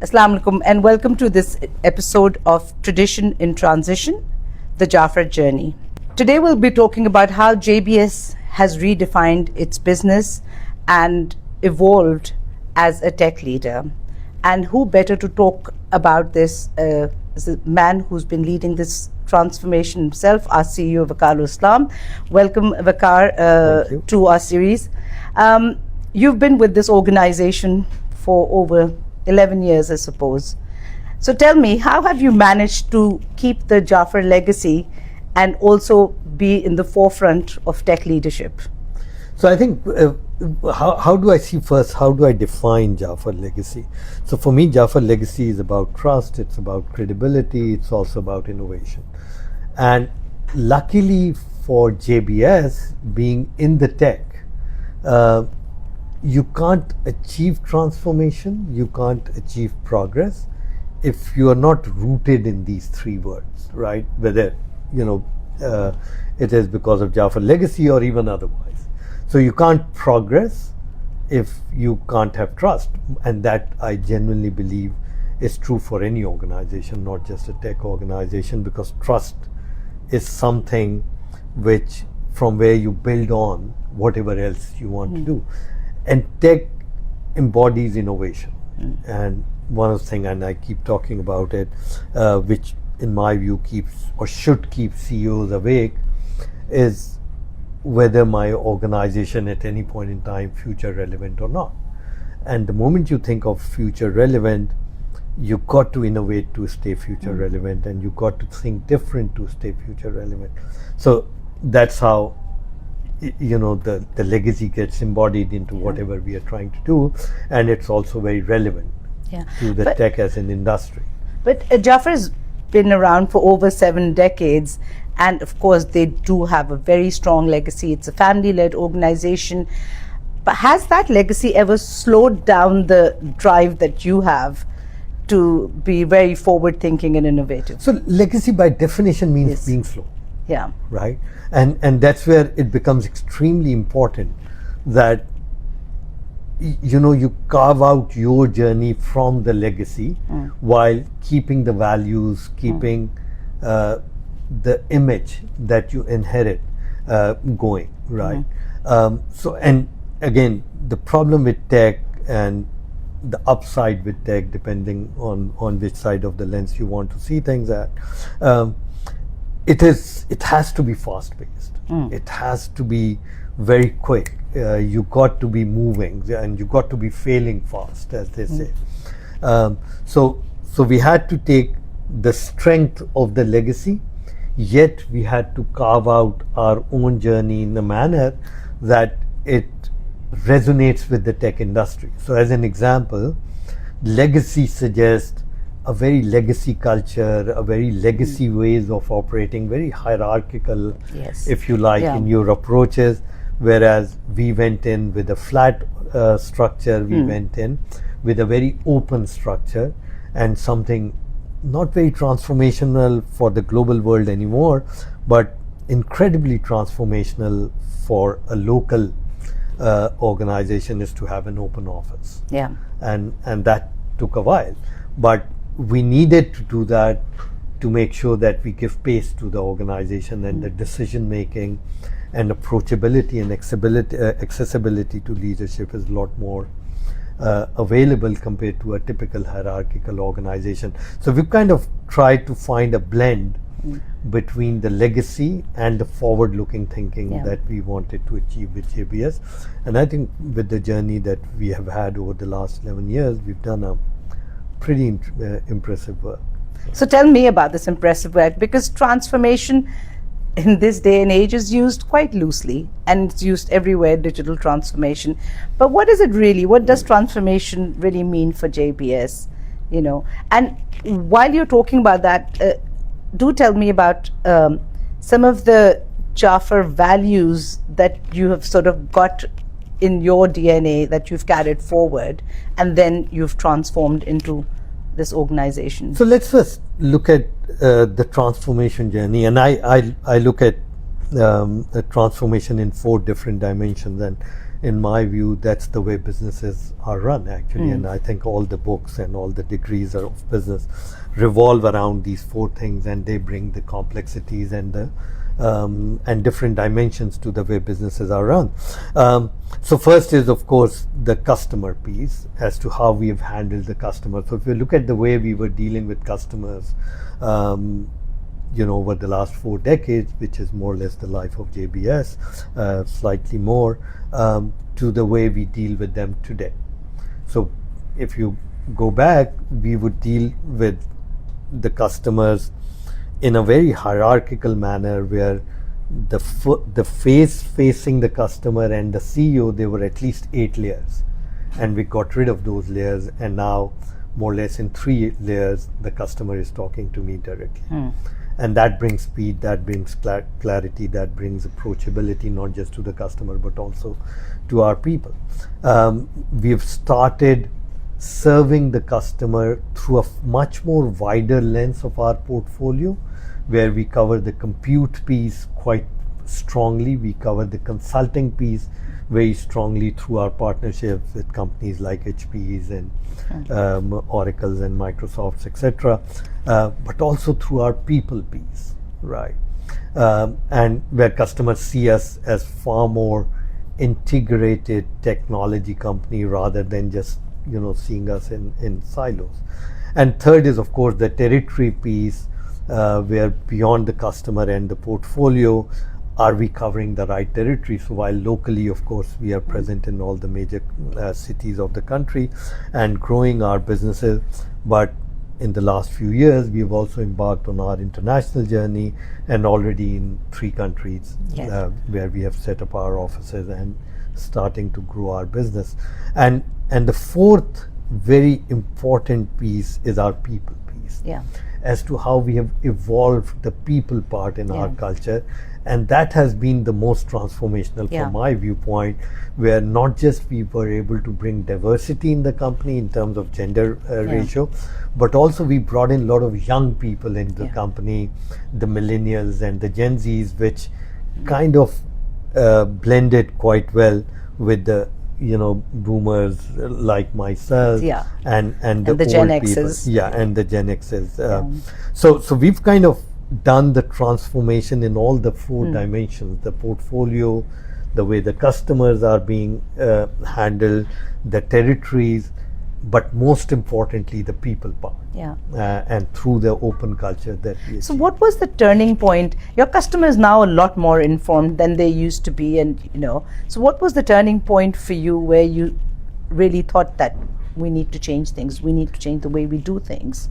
Assalamu alaikum and welcome to this episode of Tradition in Transition, the Jaffer Journey. Today we'll be talking about how JBS has redefined its business and evolved as a tech leader. And who better to talk about this is a man who's been leading this transformation himself, our CEO Veqar Islam. Welcome, Veqar, to our series. You've been with this organization for over 11 years, I suppose. So tell me, how have you managed to keep the Jaffer legacy and also be in the forefront of tech leadership? So I think, how do I see first, how do I define Jaffer legacy? So for me, Jaffer legacy is about trust, it's about credibility, it's also about innovation. And luckily for JBS, being in the tech, you can't achieve transformation, you can't achieve progress if you are not rooted in these three words, right? Whether, it is because of Jaffer legacy or even otherwise. So you can't progress if you can't have trust. And that I genuinely believe is true for any organization, not just a tech organization, because trust is something which from where you build on whatever else you want to do. And tech embodies innovation. And one of the things, and I keep talking about it, which in my view keeps or should keep CEOs awake, is whether my organization at any point in time future relevant or not. And the moment you think of future relevant, you got to innovate to stay future relevant, and you got to think different to stay future relevant. So that's how the legacy gets embodied into whatever we are trying to do, and it's also very relevant to the tech as an industry. But Jaffer's been around for over 7 decades, and of course they do have a very strong legacy. It's a family-led organization. But has that legacy ever slowed down the drive that you have to be very forward-thinking and innovative? So legacy by definition means being slow. Yeah. Right? And that's where it becomes extremely important that you carve out your journey from the legacy while keeping the values, keeping the image that you inherit going, right? So, and again, the problem with tech and the upside with tech, depending on which side of the lens you want to see things at, it has to be fast paced. It has to be very quick. You got to be moving, and you got to be failing fast, as they say. So we had to take the strength of the legacy, yet we had to carve out our own journey in a manner that it resonates with the tech industry. So as an example, legacy suggests a very legacy culture, a very legacy ways of operating, very hierarchical, if you like, in your approaches. Whereas we went in with a flat structure, we went in with a very open structure, and something not very transformational for the global world anymore, but incredibly transformational for a local organization is to have an open office. And that took a while. But we needed to do that to make sure that we give pace to the organization, and the decision making and approachability and accessibility to leadership is a lot more available compared to a typical hierarchical organization. So we've kind of tried to find a blend between the legacy and the forward-looking thinking that we wanted to achieve with JBS. And I think with the journey that we have had over the last 11 years, we've done a pretty impressive work. So tell me about this impressive work, because transformation in this day and age is used quite loosely, and it's used everywhere, digital transformation. But what is it really? What does transformation really mean for JBS? And while you're talking about that, do tell me about some of the Jaffer values that you have sort of got in your DNA that you've carried forward, and then you've transformed into this organization. So let's first look at the transformation journey, and I look at the transformation in 4 different dimensions, and in my view, that's the way businesses are run actually. And I think all the books and all the degrees of business revolve around these four things, and they bring the complexities and the and different dimensions to the way businesses are run. So first is, of course, the customer piece, as to how we have handled the customer. So if you look at the way we were dealing with customers, over the last 4 decades, which is more or less the life of JBS, slightly more, to the way we deal with them today. So if you go back, we would deal with the customers in a very hierarchical manner, where the face facing the customer and the CEO, there were at least 8 layers, and we got rid of those layers, and now more or less in 3 layers the customer is talking to me directly. And that brings speed, that brings clarity, that brings approachability, not just to the customer but also to our people. We've started serving the customer through a much more wider lens of our portfolio, where we cover the compute piece quite strongly, we cover the consulting piece very strongly through our partnerships with companies like HPs and Oracles and Microsofts, etc., but also through our people piece, right? And where customers see us as far more integrated technology company rather than just seeing us in silos. And third is, of course, the territory piece, where beyond the customer and the portfolio, are we covering the right territory? So while locally, of course, we are present in all the major cities of the country and growing our businesses, but in the last few years, we've also embarked on our international journey, and already in 3 countries, where we have set up our offices and starting to grow our business. And the fourth very important piece is our people piece, as to how we have evolved the people part in our culture. And that has been the most transformational from my viewpoint, where not just we were able to bring diversity in the company in terms of gender ratio, but also we brought in a lot of young people into the company, the millennials and the Gen Zs, which kind of blended quite well with the boomers like myself and the Gen old X's. people, and the Gen X's. So we've kind of done the transformation in all the 4 dimensions: the portfolio, the way the customers are being handled, the territories, but most importantly the people part. And through the open culture that we So what was the turning point? Your customer is now a lot more informed than they used to be, and so what was the turning point for you where you really thought that we need to change things, we need to change the way we do things?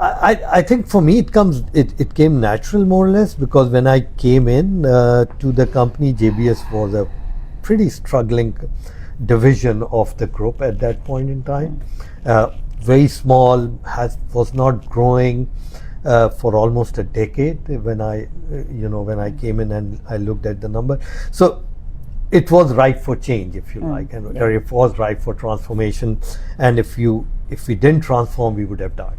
I think for me it came natural, more or less, because when I came in to the company, JBS was a pretty struggling division of the group at that point in time. Very small, was not growing for almost a decade when I came in and I looked at the number. So it was ripe for change, if you like, and it was ripe for transformation. And if we didn't transform, we would have died.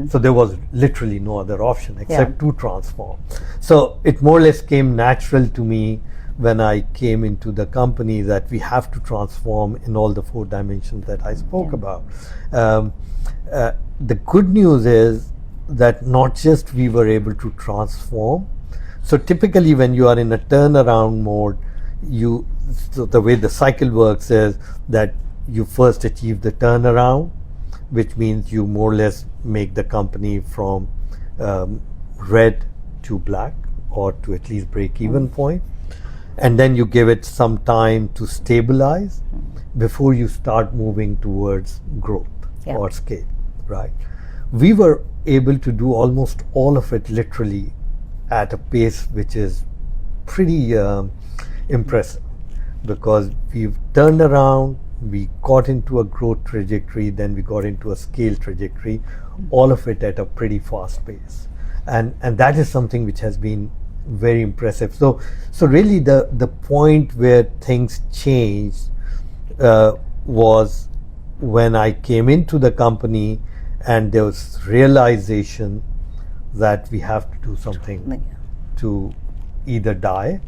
So there was literally no other option except to transform. So it more or less came natural to me when I came into the company that we have to transform in all the 4 dimensions that I spoke about. The good news is that not just we were able to transform. So typically when you are in a turnaround mode, so the way the cycle works is that you first achieve the turnaround, which means you more or less make the company from red to black, or to at least break even point. And then you give it some time to stabilize before you start moving towards growth or scale, right? We were able to do almost all of it literally at a pace which is pretty impressive, because we've turned around, we got into a growth trajectory, then we got into a scale trajectory, all of it at a pretty fast pace. And that is something which has been very impressive. So really the point where things changed was when I came into the company, and there was realization that we have to do something to either die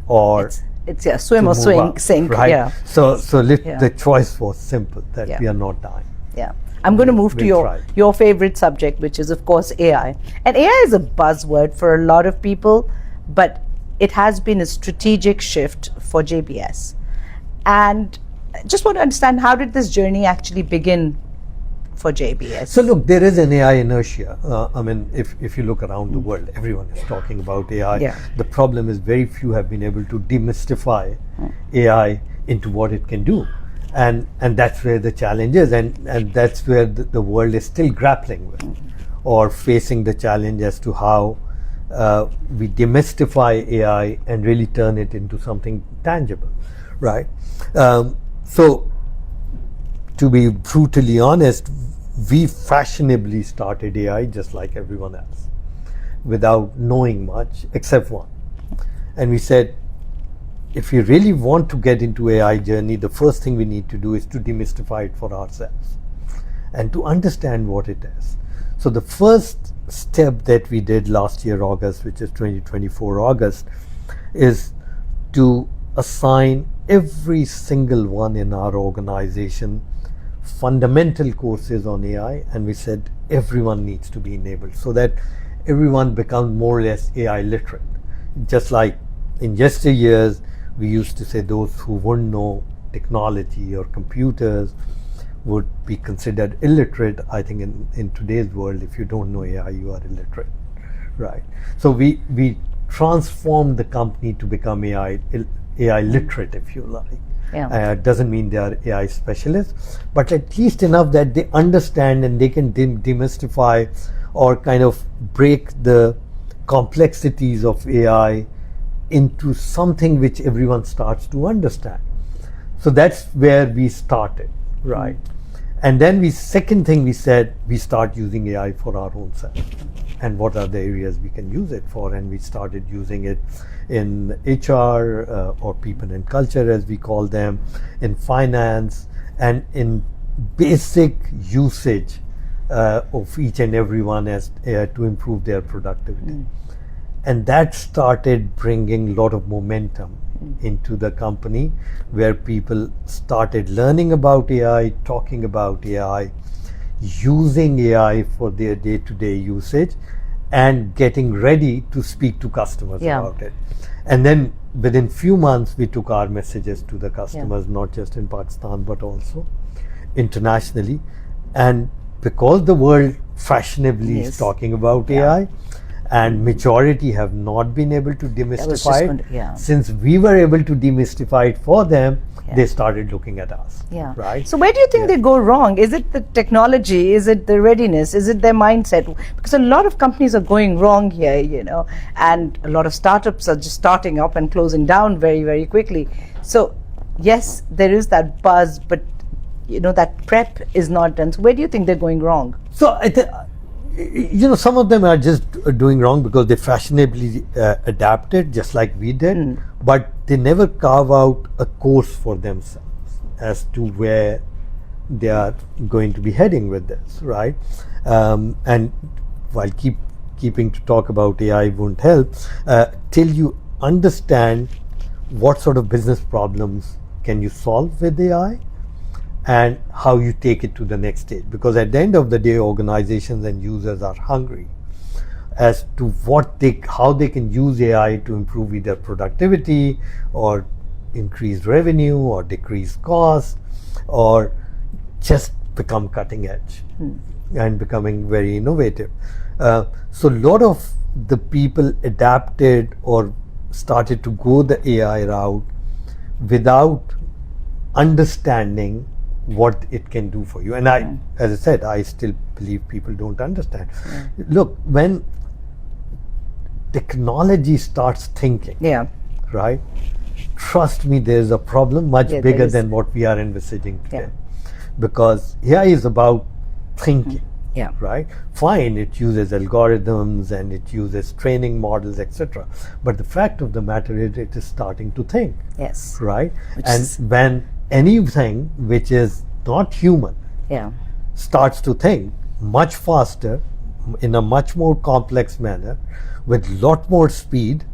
or It's swim to or move swing, up, sink. right? Yeah. The choice was simple, that Yeah. we are not dying. Yeah. I'm going to move to We'll try. your favorite subject, which is, of course, AI. And AI is a buzzword for a lot of people, but it has been a strategic shift for JBS. And I just want to understand, how did this journey actually begin for JBS? So look, there is an AI inertia. I mean, if you look around the world, everyone is talking about AI. Yeah. The problem is very few have been able to demystify AI into what it can do. And that's where the challenge is, and that's where the world is still grappling with or facing the challenge as to how we demystify AI and really turn it into something tangible, right? So to be brutally honest, we fashionably started AI just like everyone else, without knowing much except one. And we said, if we really want to get into AI journey, the first thing we need to do is to demystify it for ourselves and to understand what it is. So the first step that we did last year, August, which is 2024 August, is to assign every single one in our organization fundamental courses on AI, and we said everyone needs to be enabled so that everyone becomes more or less AI literate. Just like in yesteryears, we used to say those who wouldn't know technology or computers would be considered illiterate. I think in today's world, if you don't know AI, you are illiterate, right? So we transformed the company to become AI literate, if you like. Yeah. Doesn't mean they are AI specialists, but at least enough that they understand and they can demystify or kind of break the complexities of AI into something which everyone starts to understand. So that's where we started, right? And then second thing we said, we start using AI for our own self. And what are the areas we can use it for? And we started using it in HR or people and culture, as we call them, in finance, and in basic usage of each and every one as to improve their productivity. And that started bringing a lot of momentum into the company, where people started learning about AI, talking about AI, using AI for their day-to-day usage, and getting ready to speak to customers about it. And then within few months, we took our messages to the customers, not just in Pakistan, but also internationally. And because the world fashionably is talking about AI, and majority have not been able to demystify it, since we were able to demystify it for them, they started looking at us. Right? So where do you think they go wrong? Is it the technology? Is it the readiness? Is it their mindset? Because a lot of companies are going wrong here, you know, and a lot of startups are just starting up and closing down very, very quickly. So yes, there is that buzz, but you know, that prep is not done. So where do you think they're going wrong? So you know, some of them are just doing wrong because they fashionably adapted just like we did, but they never carve out a course for themselves as to where they are going to be heading with this, right? And while keeping to talk about AI won't help, till you understand what sort of business problems can you solve with AI, and how you take it to the next stage. Because at the end of the day, organizations and users are hungry as to how they can use AI to improve either productivity or increase revenue or decrease costs or just become cutting edge and becoming very innovative. So a lot of the people adapted or started to go the AI route without understanding what it can do for you. And as I said, I still believe people don't understand. Look, when technology starts thinking, right, trust me, there's a problem much bigger than what we are envisaging today. Because AI is about thinking, right? Fine, it uses algorithms and it uses training models, etc. But the fact of the matter is, it is starting to think, right? When anything which is not human starts to think much faster, in a much more complex manner, with lot more speed,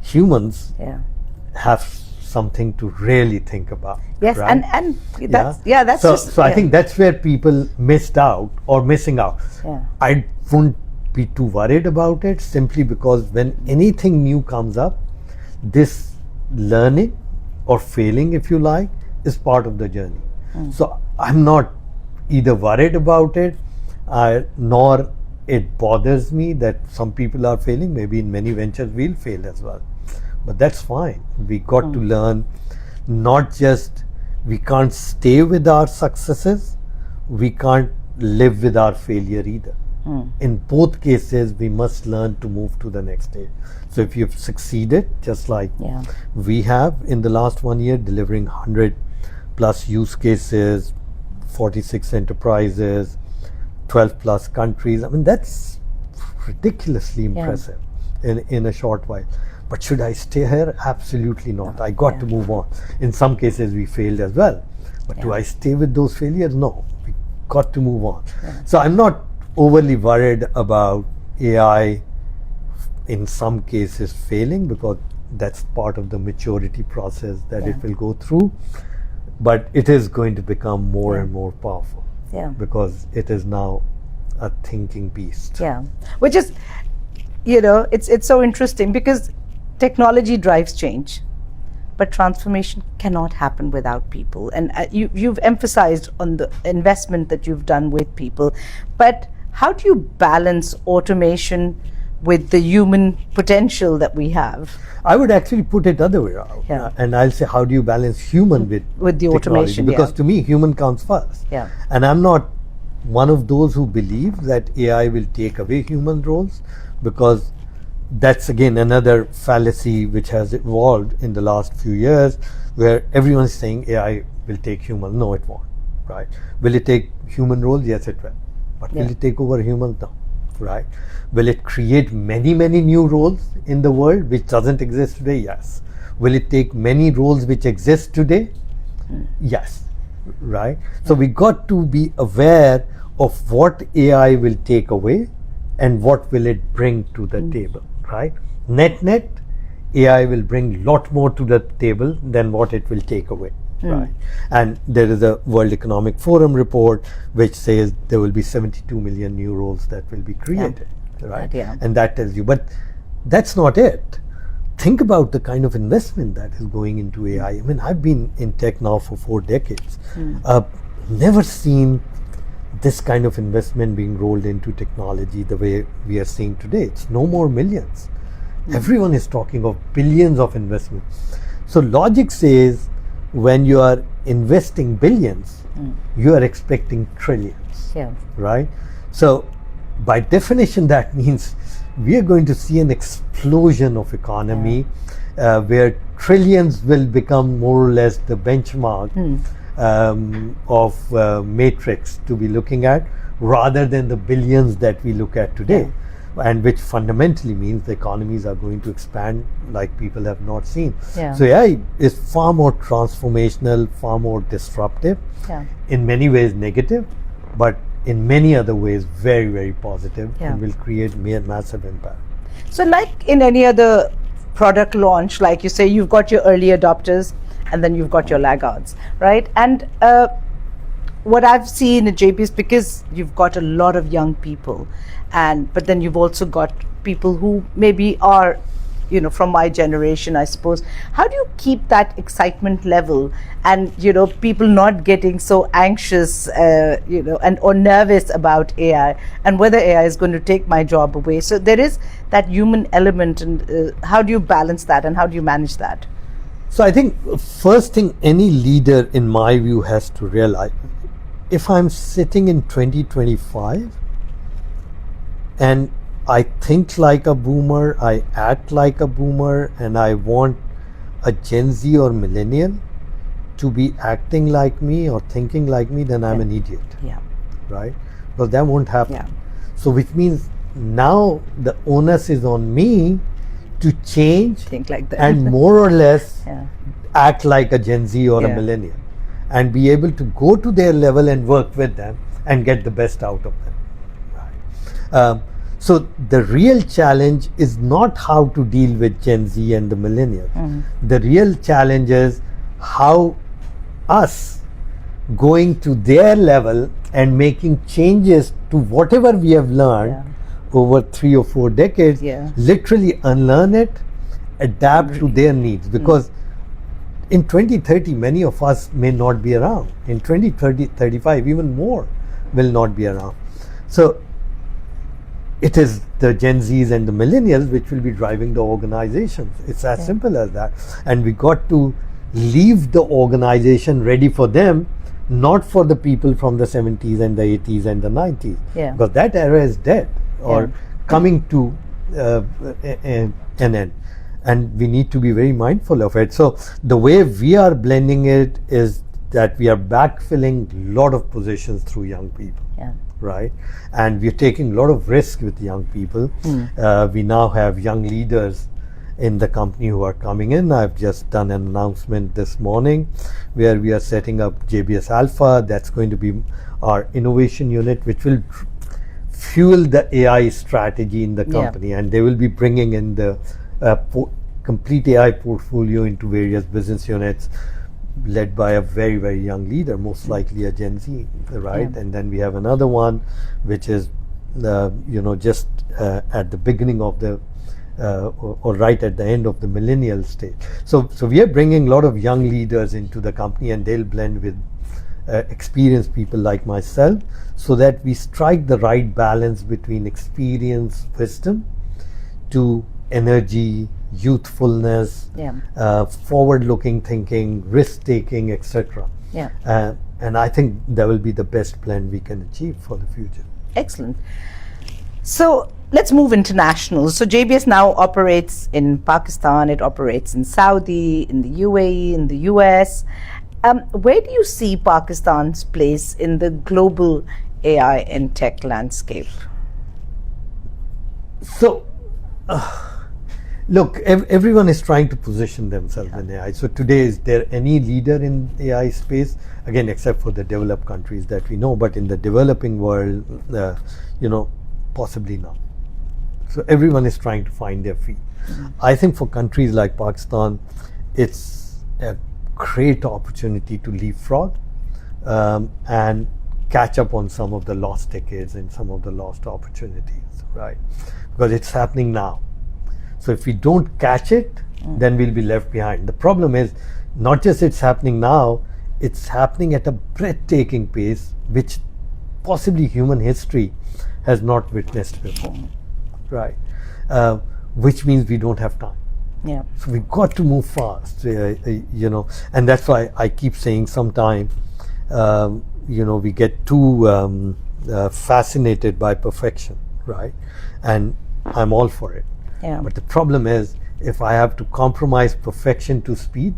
humans have something to really think about. Yes, right? and that's so I think that's where people missed out or missing out. Yeah. I wouldn't be too worried about it, simply because when anything new comes up, this learning or failing, if you like, is part of the journey. So I'm not either worried about it, nor it bothers me that some people are failing. Maybe in many ventures we'll fail as well, but that's fine. We got to learn. Not just, we can't stay with our successes, we can't live with our failure either. In both cases, we must learn to move to the next stage. So if you've succeeded, just like we have in the last 1 year, delivering 100 plus use cases, 46 enterprises, 12 plus countries, I mean, that's ridiculously impressive in a short while. But should I stay here? Absolutely not. I got to move on. In some cases we failed as well, but do I stay with those failures? No, we got to move on. So I'm not overly worried about AI in some cases failing, because that's part of the maturity process that it will go through. But it is going to become more and more powerful, because it is now a thinking beast. Yeah, which is, it's so interesting, because technology drives change, but transformation cannot happen without people. And you've emphasized on the investment that you've done with people, but how do you balance automation with the human potential that we have? I would actually put it other way around, and I'll say, how do you balance human with the automation? Because to me, human comes first. And I'm not one of those who believe that AI will take away human roles, because that's again another fallacy which has evolved in the last few years, where everyone's saying AI will take human. No, it won't. Right? Will it take human roles? Yes, it will. But will it take over humans? No. Right? Will it create many new roles in the world which doesn't exist today? Yes. Will it take many roles which exist today? Yes. Right? So we got to be aware of what AI will take away and what will it bring to the table. Right? Net, AI will bring lot more to the table than what it will take away. Right. And there is a World Economic Forum report which says there will be 72 million new roles that will be created. Right. And that tells you, but that's not it. Think about the kind of investment that is going into AI. I mean, I've been in tech now for 4 decades. Never seen this kind of investment being rolled into technology the way we are seeing today. It's no more millions. Everyone is talking of billions of investment. So logic says, when you are investing billions, you are expecting trillions. Right? So by definition, that means we are going to see an explosion of economy where trillions will become more or less the benchmark of matrix to be looking at, rather than the billions that we look at today. And which fundamentally means the economies are going to expand like people have not seen. So AI is far more transformational, far more disruptive, in many ways negative, but in many other ways very positive, and will create massive impact. So like in any other product launch, like you say, you've got your early adopters and then you've got your laggards, right? And what I've seen at JBS, because you've got a lot of young people, but then you've also got people who maybe are, from my generation, I suppose. How do you keep that excitement level and, people not getting so anxious, and or nervous about AI and whether AI is going to take my job away? So there is that human element, and how do you balance that and how do you manage that? So I think first thing any leader, in my view, has to realize, if I'm sitting in 2025 and I think like a boomer, I act like a boomer, and I want a Gen Z or millennial to be acting like me or thinking like me, then I'm an idiot. Right? Because that won't happen. So which means now the onus is on me to change, think like that, and more or less act like a Gen Z or a millennial, and be able to go to their level and work with them and get the best out of them. Right? So the real challenge is not how to deal with Gen Z and the millennials. The real challenge is how us going to their level and making changes to whatever we have learned over 3 or 4 decades, literally unlearn it, adapt to their needs. Because in 2030, many of us may not be around. In 2030, 35, even more will not be around. So it is the Gen Zs and the millennials which will be driving the organizations. It's as simple as that. And we got to leave the organization ready for them, not for the people from the 70s and the 80s and the 90s. Because that era is dead or coming to an end. And we need to be very mindful of it. So the way we are blending it is that we are backfilling a lot of positions through young people. Right, and we're taking a lot of risk with young people. We now have young leaders in the company who are coming in. I've just done an announcement this morning where we are setting up JBS Alpha. That's going to be our innovation unit, which will fuel the AI strategy in the company, and they will be bringing in the complete AI portfolio into various business units, led by a very, very young leader, most likely a Gen Z, right? And then we have another one, which is, just at the beginning of the, or right at the end of the millennial stage. So we are bringing a lot of young leaders into the company, and they'll blend with experienced people like myself, so that we strike the right balance between experience, wisdom, to energy, youthfulness, forward-looking thinking, risk-taking, etc. And I think that will be the best blend we can achieve for the future. Excellent. So let's move international. So JBS now operates in Pakistan, it operates in Saudi, in the UAE, in the US. Where do you see Pakistan's place in the global AI and tech landscape? So, look, everyone is trying to position themselves in AI. So today, is there any leader in AI space? Again, except for the developed countries that we know, but in the developing world, possibly not. So everyone is trying to find their feet. I think for countries like Pakistan, it's a great opportunity to leapfrog and catch up on some of the lost decades and some of the lost opportunities, right? Because it's happening now. So if we don't catch it, then we'll be left behind. The problem is not just it's happening now, it's happening at a breathtaking pace, which possibly human history has not witnessed before, right? Which means we don't have time. So we've got to move fast, and that's why I keep saying sometimes, we get too fascinated by perfection, right? And I'm all for it. But the problem is, if I have to compromise perfection to speed,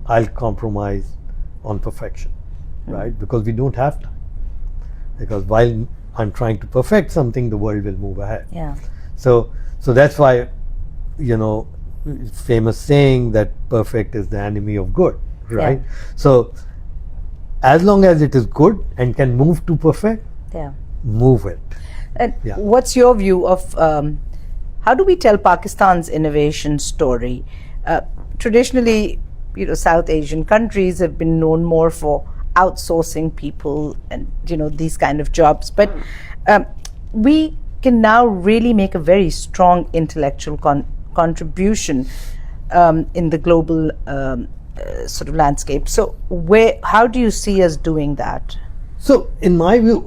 I'll compromise on perfection, right? Because we don't have time. Because while I'm trying to perfect something, the world will move ahead. So that's why, famous saying that perfect is the enemy of good, right? So as long as it is good and can move to perfect, move it. And what's your view of how do we tell Pakistan's innovation story? Traditionally, South Asian countries have been known more for outsourcing people and these kind of jobs, but we can now really make a very strong intellectual contribution in the global sort of landscape. So how do you see us doing that? So in my view,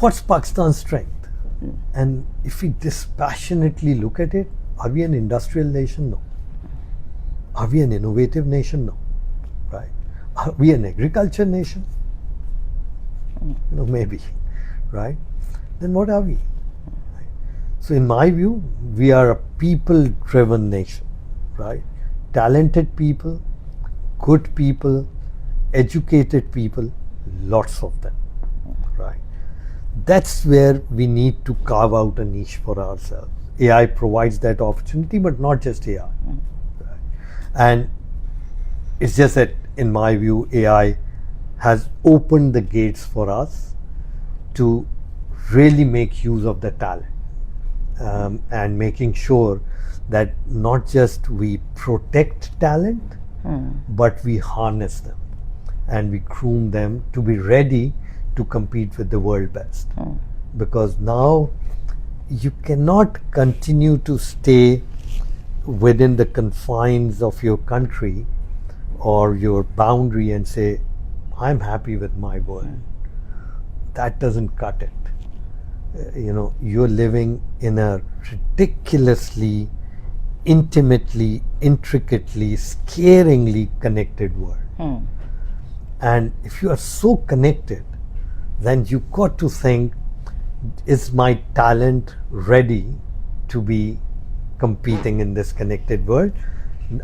what's Pakistan's strength? And if we dispassionately look at it, are we an industrial nation? No. Are we an innovative nation? No. Right? Are we an agriculture nation? Maybe. Right? Then what are we? Right? So in my view, we are a people-driven nation. Right? Talented people, good people, educated people, lots of them. Right? That's where we need to carve out a niche for ourselves. AI provides that opportunity, but not just AI. Right? And it's just that, in my view, AI has opened the gates for us to really make use of the talent. and making sure that not just we protect talent, but we harness them and we groom them to be ready to compete with the world best. Because now you cannot continue to stay within the confines of your country or your boundary and say, I'm happy with my world. That doesn't cut it. You're living in a ridiculously, intimately, intricately, scaringly connected world. And if you are so connected, then you got to think, is my talent ready to be competing in this connected world?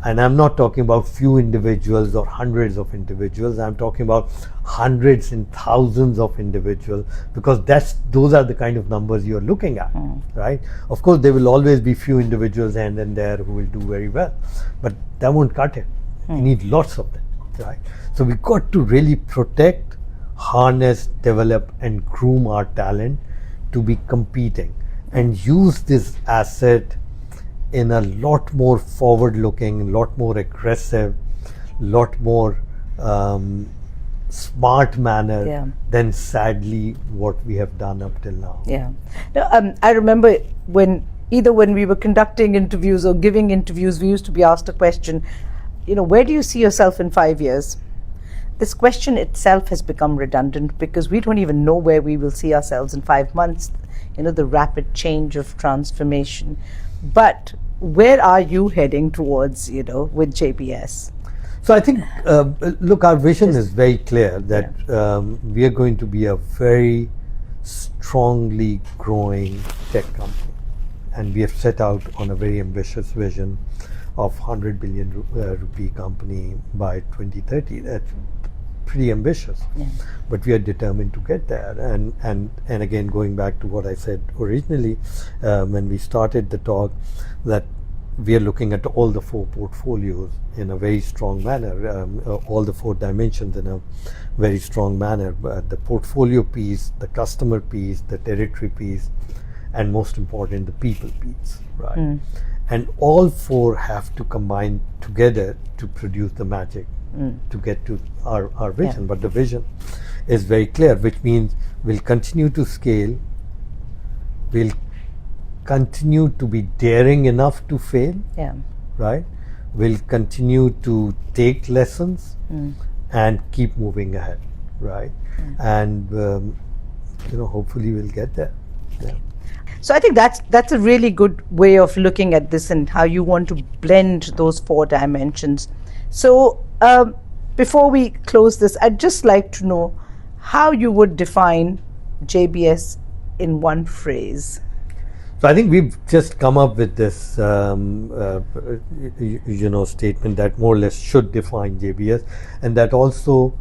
And I'm not talking about few individuals or hundreds of individuals. I'm talking about hundreds and thousands of individuals, because those are the kind of numbers you're looking at, right? Of course, there will always be few individuals and there who will do very well, but that won't cut it. You need lots of them, right? So we got to really protect, harness, develop, and groom our talent to be competing, and use this asset in a lot more forward-looking, lot more aggressive, lot more smart manner than sadly what we have done up till now. Yeah. No, I remember when we were conducting interviews or giving interviews, we used to be asked a question, where do you see yourself in 5 years? This question itself has become redundant because we don't even know where we will see ourselves in 5 months, the rapid change of transformation. But where are you heading towards, with JBS? So I think, look, our vision is very clear that we are going to be a very strongly growing tech company. And we have set out on a very ambitious vision of 100 billion rupee company by 2030. That's pretty ambitious, but we are determined to get there. And again, going back to what I said originally when we started the talk, that we are looking at all the 4 portfolios in a very strong manner, all the 4 dimensions in a very strong manner. The portfolio piece, the customer piece, the territory piece, and most important, the people piece, right? And all 4 have to combine together to produce the magic to get to our vision. But the vision is very clear, which means we'll continue to scale, we'll continue to be daring enough to fail, right? We'll continue to take lessons and keep moving ahead, right? And hopefully we'll get there. So I think that's a really good way of looking at this and how you want to blend those 4 dimensions. So before we close this, I'd just like to know how you would define JBS in one phrase. So I think we've just come up with this, statement that more or less should define JBS, and that also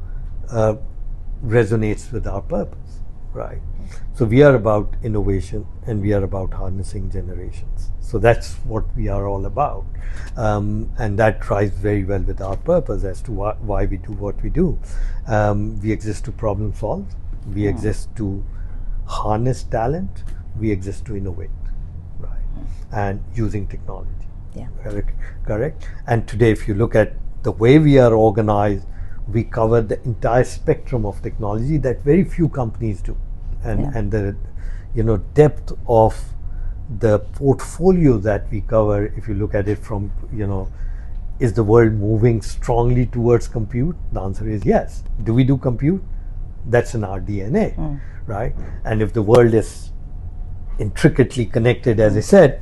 resonates with our purpose, right? So we are about innovation and we are about harnessing generations. So that's what we are all about, and that ties very well with our purpose as to why we do what we do. We exist to problem solve, we exist to harness talent, we exist to innovate. And using technology. Correct. And today, if you look at the way we are organized, we cover the entire spectrum of technology that very few companies do. And the depth of the portfolio that we cover, if you look at it from, is the world moving strongly towards compute? The answer is yes. Do we do compute? That's in our DNA, right? And if the world is intricately connected, as I said,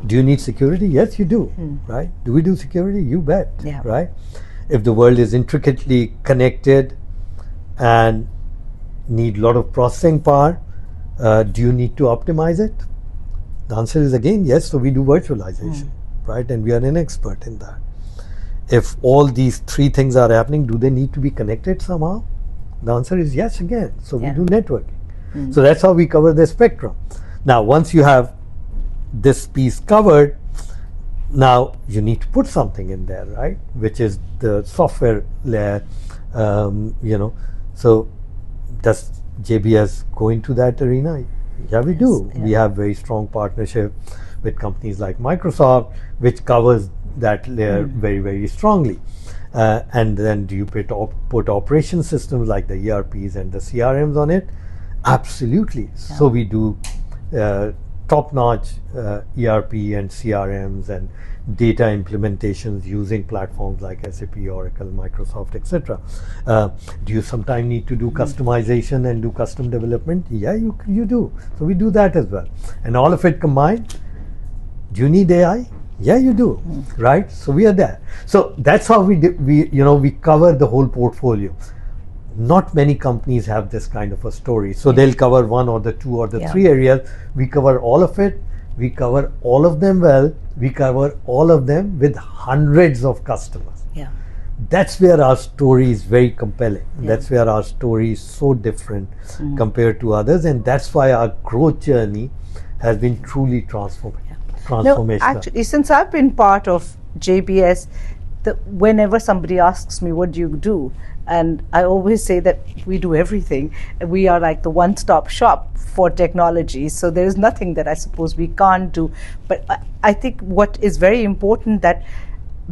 do you need security? Yes, you do, right? Do we do security? You bet, right? If the world is intricately connected and need a lot of processing power, do you need to optimize it? The answer is again yes, so we do virtualization, right? And we are an expert in that. If all these 3 things are happening, do they need to be connected somehow? The answer is yes again, so we do networking. So that's how we cover the spectrum. Now, once you have this piece covered, now you need to put something in there, right? Which is the software layer, So does JBS go into that arena? Yeah, we do. We have very strong partnership with companies like Microsoft, which covers that layer very, very strongly. And then do you put operation systems like the ERPs and the CRMs on it? Absolutely. So we do top-notch ERP and CRMs and data implementations using platforms like SAP, Oracle, Microsoft, etc. Do you sometimes need to do customization and do custom development? Yeah, you do. So we do that as well. And all of it combined, do you need AI? Yeah, you do, right? So we are there. So that's how we cover the whole portfolio. Not many companies have this kind of a story. So they'll cover one or the two or the three areas. We cover all of it. We cover all of them well. We cover all of them with hundreds of customers. Yeah. That's where our story is very compelling. That's where our story is so different compared to others. And that's why our growth journey has been truly transformational. No, actually, since I've been part of JBS, whenever somebody asks me, what do you do? And I always say that we do everything. We are like the one-stop shop for technology. So there is nothing that I suppose we can't do. But I think what is very important, that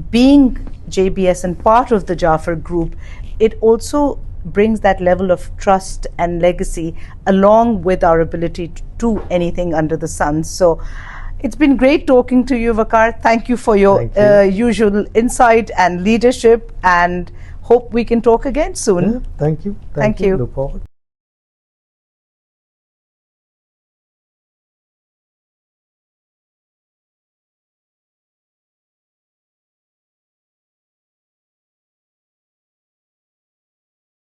being JBS and part of the Jaffer Group, it also brings that level of trust and legacy along with our ability to do anything under the sun. So it's been great talking to you, Veqar. Thank you for your usual insight and leadership, and hope we can talk again soon. Thank you. Thank you. Look forward.